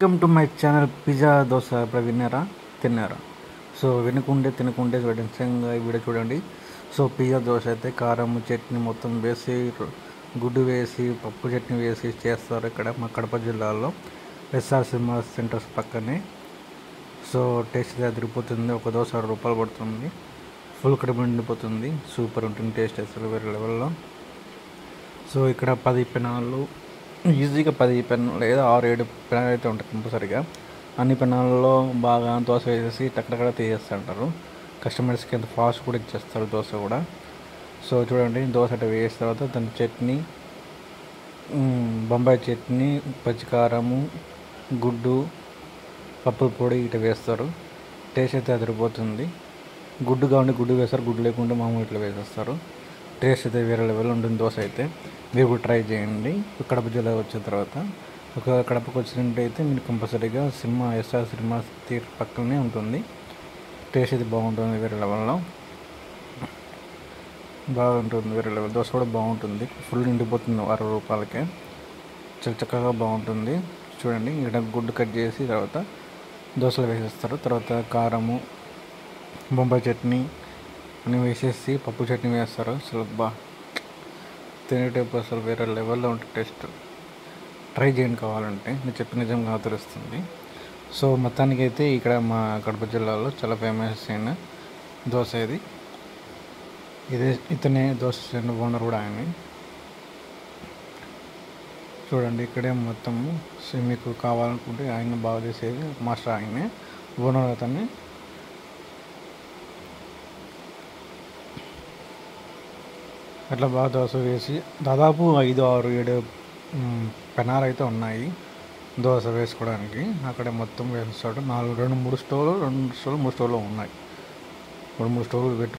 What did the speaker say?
Welcome to my channel pizza dosa. ఇప్పుడు విన్నారా, తిన్నారా? సో వినకుండే తినకుండే చూడండి, నిజంగా ఈ వీడియో చూడండి. సో పిజ్జా దోశ అయితే కారం చట్నీ మొత్తం వేసి, గుడ్డు వేసి, పప్పు చట్నీ వేసి చేస్తారు ఇక్కడ మా కడప జిల్లాలో ఎస్ఆర్ సినిమా సెంటర్స్ పక్కనే. సో టేస్ట్ అయితే అదిరిపోతుంది. ఒక దోశ 6 రూపాయలు పడుతుంది. ఫుల్ కడుపు నిండిపోతుంది. సూపర్ ఉంటుంది టేస్ట్, అసలు వేరే లెవెల్లో. సో ఇక్కడ 10 పెనాలు, ఈజీగా 10 పెన్ లేదా 6-7 పెనాలు అయితే ఉంటాయి కంపల్సరీగా. అన్ని పెనాల్లో బాగా దోశ వేసేసి టక్కడక్కడ తీసేస్తుంటారు. కస్టమర్స్కి ఎంత ఫాస్ట్ కూడా ఇచ్చేస్తారు దోశ కూడా. సో చూడండి, దోశ అట్లా వేసిన తర్వాత దాని చట్నీ, బొంబాయి చట్నీ, పచ్చికారము, గుడ్డు, పప్పుల పొడి ఇట్లా వేస్తారు. టేస్ట్ అయితే అదిరిపోతుంది. గుడ్డు కావాలంటే గుడ్డు వేస్తారు, గుడ్డు లేకుంటే మామూలు ఇట్లా వేసేస్తారు. టేస్ట్ అయితే వేరే లెవెల్ ఉంటుంది దోశ అయితే. మీరు కూడా ట్రై చేయండి కడప జిల్లా వచ్చిన తర్వాత. ఒక కడపకు వచ్చినట్టయితే మీరు కంపల్సరీగా ఎస్ఆర్ సినిమా థియేటర్ పక్కనే ఉంటుంది. టేస్ట్ అయితే బాగుంటుంది, వేరే లెవెల్లో బాగుంటుంది. వేరే లెవెల్ దోశ కూడా బాగుంటుంది. ఫుల్ నిండిపోతుంది 6 రూపాయలకే. చాలా చక్కగా బాగుంటుంది. చూడండి, ఇక్కడ గుడ్డు కట్ చేసి తర్వాత దోశలు వేసేస్తారు. తర్వాత కారము, బొంబాయి చట్నీ అన్నీ వేసేసి పప్పు చట్నీ వేస్తారు. అసలు తినేటప్పుడు అసలు వేరే లెవెల్లో ఉంటుంది టేస్ట్. ట్రై చేయండి కావాలంటే, నేను చెప్పిన నిజంగా తెలుస్తుంది. సో మొత్తానికి అయితే ఇక్కడ మా కడప జిల్లాలో చాలా ఫేమస్ అయిన దోశ ఇది. ఇతనే దోశ ఓనర్ కూడా ఆయన. చూడండి, ఇక్కడే మొత్తము. సో మీకు కావాలనుకుంటే ఆయన బాగా చేసేది మాస్టర్ ఆయనే, ఓనర్ అతన్ని. అట్లా బాగా దోశ వేసి దాదాపు 5, 6, 7 పెనాలు అయితే ఉన్నాయి దోశ వేసుకోవడానికి. అక్కడ మొత్తం వేస్తాడు. 2, 3 స్టవ్లు ఉన్నాయి. 3 స్టవ్లు పెట్టి